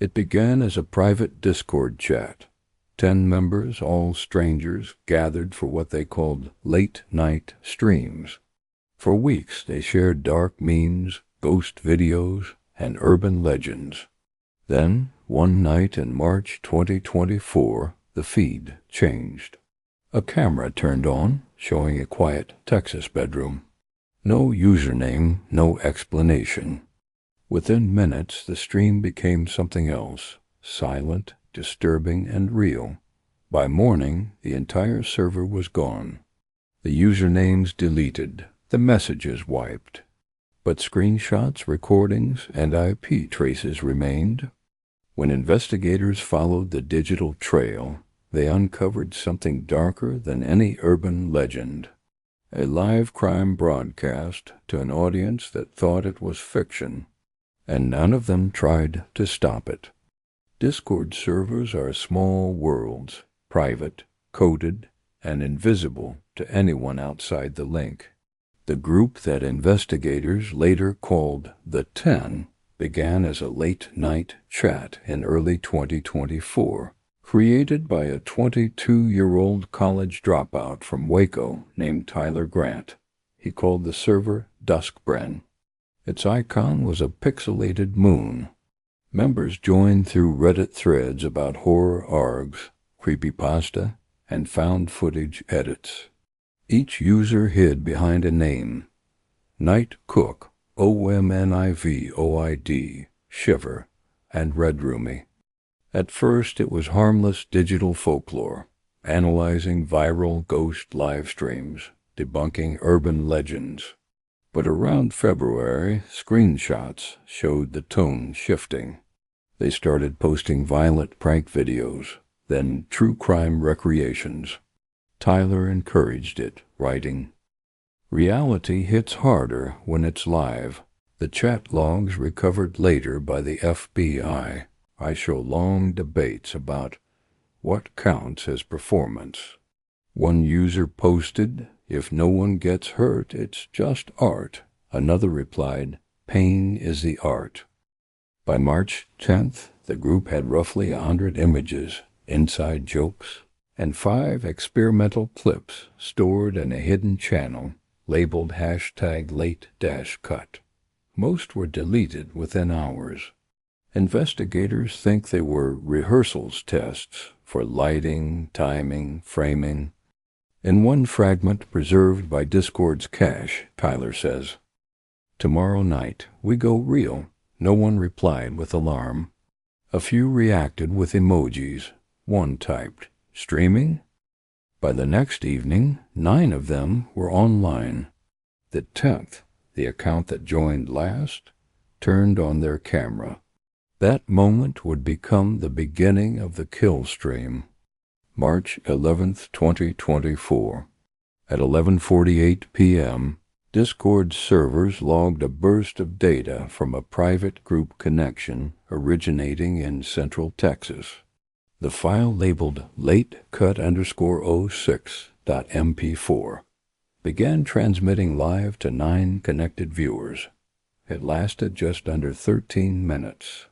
It began as a private Discord chat. 10 members, all strangers, gathered for what they called late-night streams. For weeks they shared dark memes, ghost videos, and urban legends. Then, one night in March 2024, the feed changed. A camera turned on, showing a quiet Texas bedroom. No username, no explanation. Within minutes, the stream became something else, silent, disturbing, and real. By morning, the entire server was gone. The usernames deleted, the messages wiped. But screenshots, recordings, and IP traces remained. When investigators followed the digital trail, they uncovered something darker than any urban legend. A live crime broadcast to an audience that thought it was fiction, and none of them tried to stop it. Discord servers are small worlds, private, coded, and invisible to anyone outside the link. The group that investigators later called the 10 began as a late-night chat in early 2024, created by a 22-year-old college dropout from Waco named Tyler Grant. He called the server Duskbren. Its icon was a pixelated moon. Members joined through Reddit threads about horror args, creepypasta, and found footage edits. Each user hid behind a name: Night Cook, OMNIVOID, Shiver, and Red Roomy. At first it was harmless digital folklore, analyzing viral ghost live streams, debunking urban legends. But around February, screenshots showed the tone shifting. They started posting violent prank videos, then true crime recreations. Tyler encouraged it, writing, "Reality hits harder when it's live. The chat logs recovered later by the FBI. I show long debates about what counts as performance." One user posted, "If no one gets hurt, it's just art." Another replied, "Pain is the art." By March 10th, the group had roughly 100 images, inside jokes, and 5 experimental clips stored in a hidden channel labeled #late-cut. Most were deleted within hours. Investigators think they were rehearsals tests for lighting, timing, framing. In one fragment preserved by Discord's cache, Tyler says, "Tomorrow night, we go real." No one replied with alarm. A few reacted with emojis. One typed, "Streaming?" By the next evening, 9 of them were online. The 10th, the account that joined last, turned on their camera. That moment would become the beginning of the kill stream. March 11th, 2024. At 11:48 p.m., Discord servers logged a burst of data from a private group connection originating in Central Texas. The file labeled latecut_06.mp4 began transmitting live to 9 connected viewers. It lasted just under 13 minutes.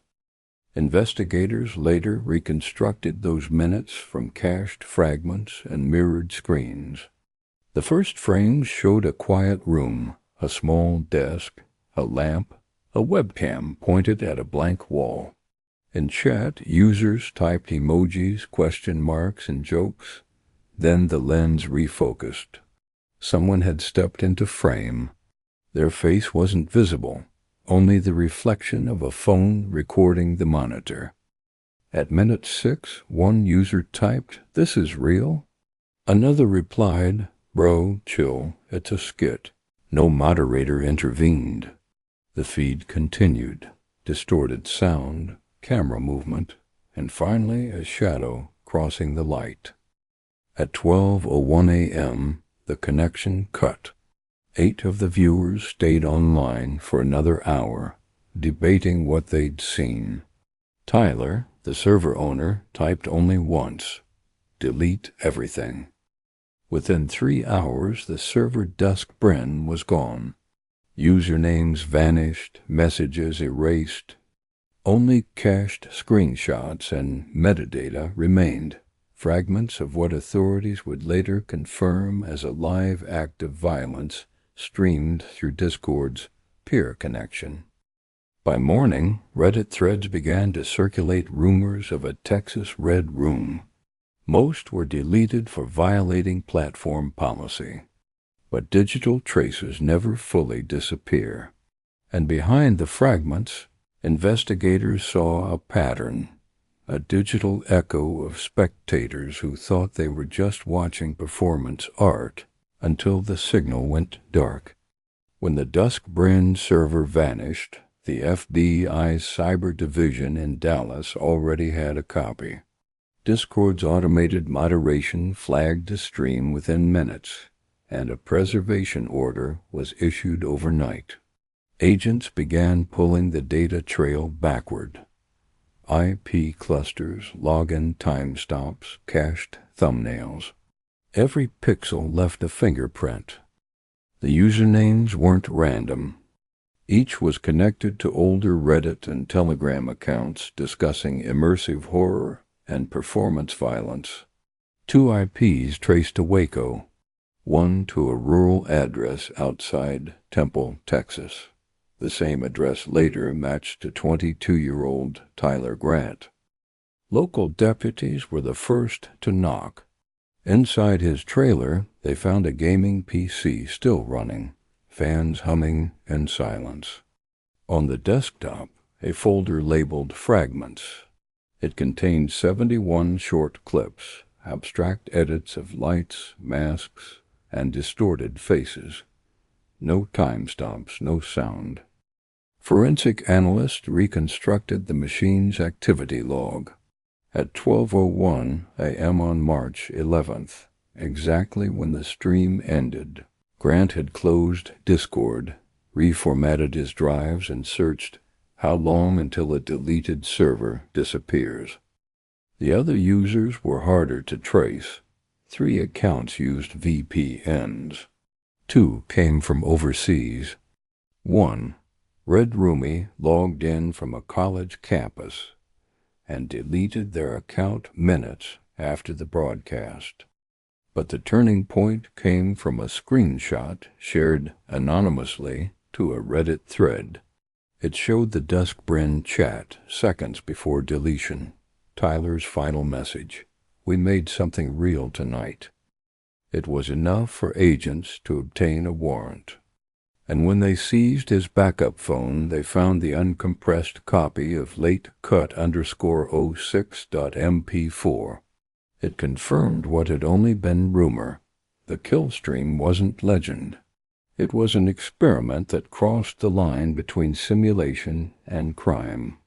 Investigators later reconstructed those minutes from cached fragments and mirrored screens. The first frames showed a quiet room, a small desk, a lamp, a webcam pointed at a blank wall. In chat, users typed emojis, question marks, and jokes. Then the lens refocused. Someone had stepped into frame. Their face wasn't visible, only the reflection of a phone recording the monitor. At minute 6, one user typed, "This is real?" Another replied, "Bro, chill, it's a skit." No moderator intervened. The feed continued, distorted sound, camera movement, and finally a shadow crossing the light. At 12:01 a.m., the connection cut. 8 of the viewers stayed online for another hour, debating what they'd seen. Tyler, the server owner, typed only once, "Delete everything." Within 3 hours, the server Duskbren was gone. Usernames vanished, messages erased. Only cached screenshots and metadata remained, fragments of what authorities would later confirm as a live act of violence streamed through Discord's peer connection. By morning, Reddit threads began to circulate rumors of a Texas Red Room. Most were deleted for violating platform policy. But digital traces never fully disappear. And behind the fragments, investigators saw a pattern, a digital echo of spectators who thought they were just watching performance art until the signal went dark. When the Dusk-Brand server vanished, the FBI's cyber division in Dallas already had a copy. Discord's automated moderation flagged the stream within minutes, and a preservation order was issued overnight. Agents began pulling the data trail backward. IP clusters, login timestamps, cached thumbnails. Every pixel left a fingerprint. The usernames weren't random. Each was connected to older Reddit and Telegram accounts discussing immersive horror and performance violence. 2 IPs traced to Waco, one to a rural address outside Temple, Texas. The same address later matched to 22-year-old Tyler Grant. Local deputies were the first to knock. Inside his trailer, they found a gaming PC still running, fans humming in silence. On the desktop, a folder labeled Fragments. It contained 71 short clips, abstract edits of lights, masks, and distorted faces. No timestamps, no sound. Forensic analysts reconstructed the machine's activity log. At 12:01 a.m. on March 11th, exactly when the stream ended, Grant had closed Discord, reformatted his drives, and searched how long until a deleted server disappears. The other users were harder to trace. 3 accounts used VPNs. 2 came from overseas. 1, Red Roomie, logged in from a college campus and deleted their account minutes after the broadcast. But the turning point came from a screenshot shared anonymously to a Reddit thread. It showed the Dusk-Brand chat seconds before deletion. Tyler's final message: "We made something real tonight." It was enough for agents to obtain a warrant. And when they seized his backup phone, they found the uncompressed copy of latecut_06.mp4. It confirmed what had only been rumor. The kill stream wasn't legend. It was an experiment that crossed the line between simulation and crime.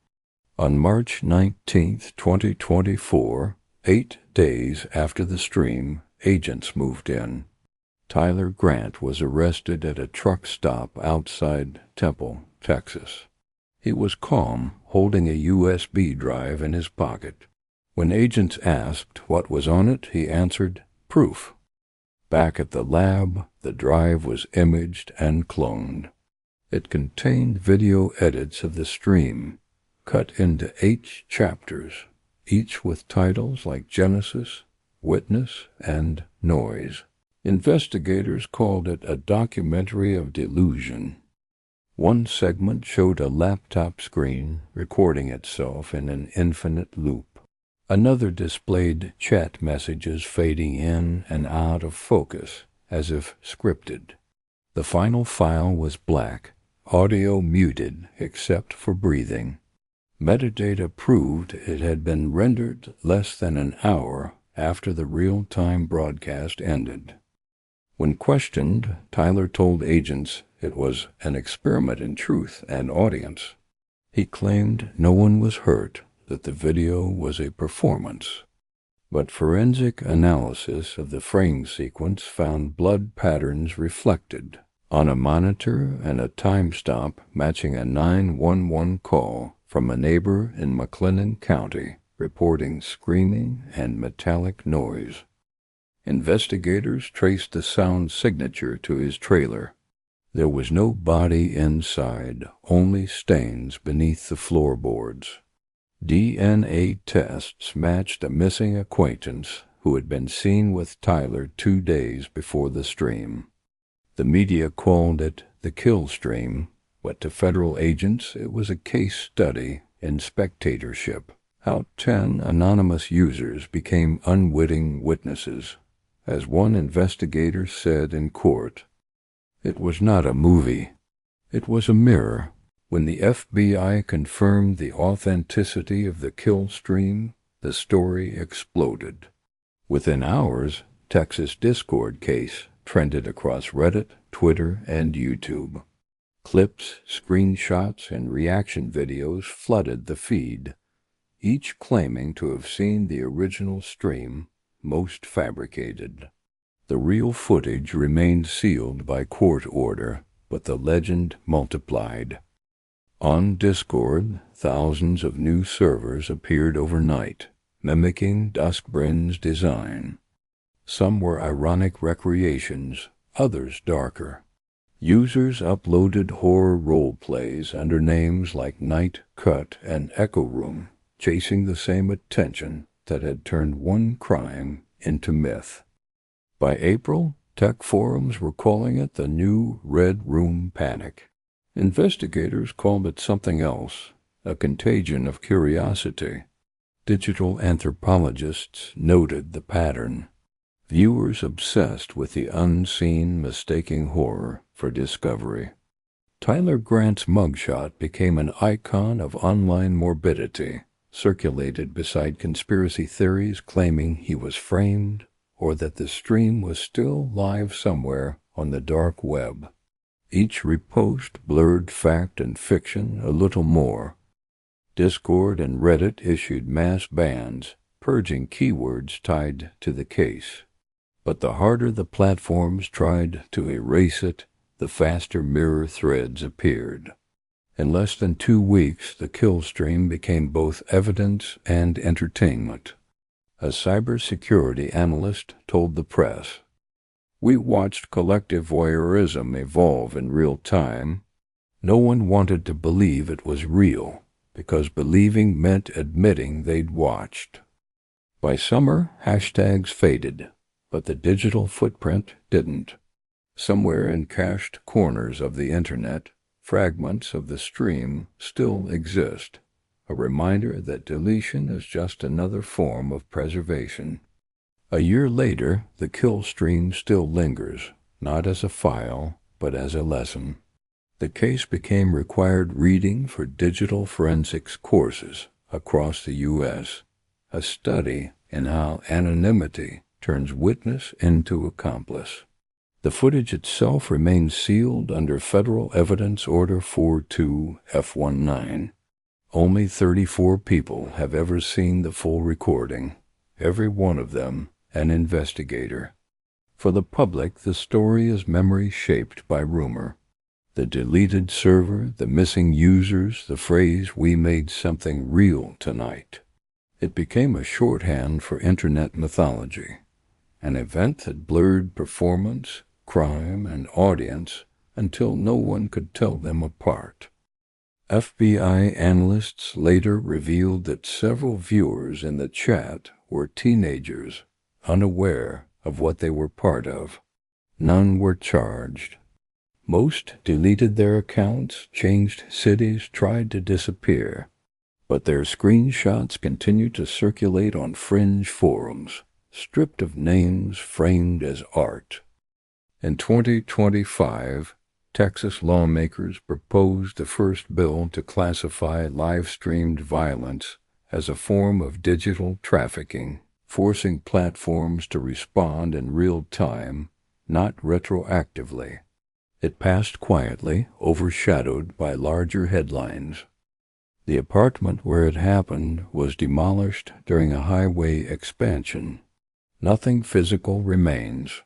On March 19, 2024, 8 days after the stream, agents moved in. Tyler Grant was arrested at a truck stop outside Temple, Texas. He was calm, holding a USB drive in his pocket. When agents asked what was on it, he answered, "Proof." Back at the lab, the drive was imaged and cloned. It contained video edits of the stream, cut into 8 chapters, each with titles like Genesis, Witness, and Noise. Investigators called it a documentary of delusion. One segment showed a laptop screen recording itself in an infinite loop. Another displayed chat messages fading in and out of focus, as if scripted. The final file was black, audio muted except for breathing. Metadata proved it had been rendered less than an hour after the real-time broadcast ended. When questioned, Tyler told agents it was an experiment in truth and audience. He claimed no one was hurt, that the video was a performance. But forensic analysis of the frame sequence found blood patterns reflected on a monitor and a timestamp matching a 911 call from a neighbor in McLennan County reporting screaming and metallic noise. Investigators traced the sound signature to his trailer. There was no body inside, only stains beneath the floorboards. DNA tests matched a missing acquaintance who had been seen with Tyler 2 days before the stream. The media called it the kill stream, but to federal agents it was a case study in spectatorship, how 10 anonymous users became unwitting witnesses. As one investigator said in court, "It was not a movie. It was a mirror." When the FBI confirmed the authenticity of the kill stream, the story exploded. Within hours, Texas Discord case trended across Reddit, Twitter, and YouTube. Clips, screenshots, and reaction videos flooded the feed, each claiming to have seen the original stream, most fabricated. The real footage remained sealed by court order, but the legend multiplied. On Discord, thousands of new servers appeared overnight, mimicking Duskbrin's design. Some were ironic recreations, others darker. Users uploaded horror role-plays under names like Night Cut and Echo Room, chasing the same attention that had turned one crime into myth. By April, tech forums were calling it the new Red Room Panic. Investigators called it something else, a contagion of curiosity. Digital anthropologists noted the pattern. Viewers obsessed with the unseen mistaking horror for discovery. Tyler Grant's mugshot became an icon of online morbidity, circulated beside conspiracy theories claiming he was framed or that the stream was still live somewhere on the dark web. Each repost blurred fact and fiction a little more. Discord and Reddit issued mass bans, purging keywords tied to the case. But the harder the platforms tried to erase it, the faster mirror threads appeared. In less than 2 weeks, the kill stream became both evidence and entertainment. A cybersecurity analyst told the press, "We watched collective voyeurism evolve in real time. No one wanted to believe it was real, because believing meant admitting they'd watched." By summer, hashtags faded, but the digital footprint didn't. Somewhere in cached corners of the internet, fragments of the stream still exist, a reminder that deletion is just another form of preservation. A year later, the kill stream still lingers, not as a file, but as a lesson. The case became required reading for digital forensics courses across the U.S., a study in how anonymity turns witness into accomplice. The footage itself remains sealed under Federal Evidence Order 42 F19. Only 34 people have ever seen the full recording, every one of them an investigator. For the public, the story is memory shaped by rumor. The deleted server, the missing users, the phrase, "We made something real tonight." It became a shorthand for internet mythology, an event that blurred performance, crime, and audience until no one could tell them apart. FBI analysts later revealed that several viewers in the chat were teenagers, unaware of what they were part of. None were charged. Most deleted their accounts, changed cities, tried to disappear. But their screenshots continued to circulate on fringe forums, stripped of names, framed as art. In 2025, Texas lawmakers proposed the first bill to classify live-streamed violence as a form of digital trafficking, forcing platforms to respond in real time, not retroactively. It passed quietly, overshadowed by larger headlines. The apartment where it happened was demolished during a highway expansion. Nothing physical remains.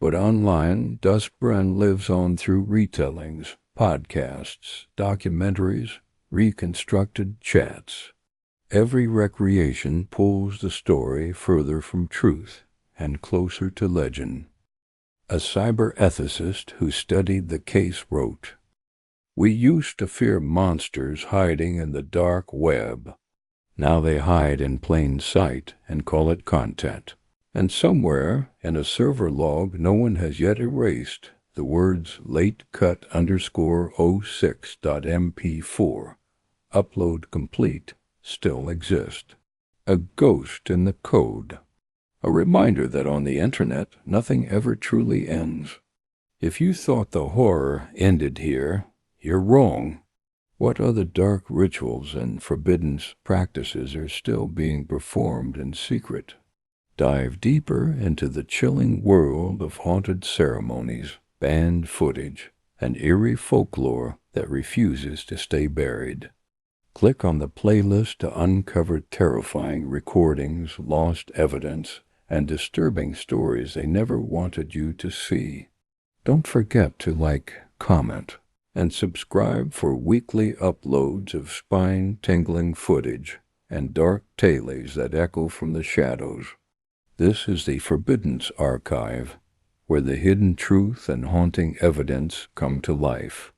But online, Duskbrin lives on through retellings, podcasts, documentaries, reconstructed chats. Every recreation pulls the story further from truth and closer to legend. A cyber ethicist who studied the case wrote, "We used to fear monsters hiding in the dark web. Now they hide in plain sight and call it content. And somewhere in a server log no one has yet erased the words latecut_06.mp4, upload complete, still exist. A ghost in the code. A reminder that on the internet nothing ever truly ends. If you thought the horror ended here, you're wrong. What other dark rituals and forbidden practices are still being performed in secret? Dive deeper into the chilling world of haunted ceremonies, banned footage, and eerie folklore that refuses to stay buried. Click on the playlist to uncover terrifying recordings, lost evidence, and disturbing stories they never wanted you to see. Don't forget to like, comment, and subscribe for weekly uploads of spine-tingling footage and dark tales that echo from the shadows. This is the Forbiddance Archive, where the hidden truth and haunting evidence come to life.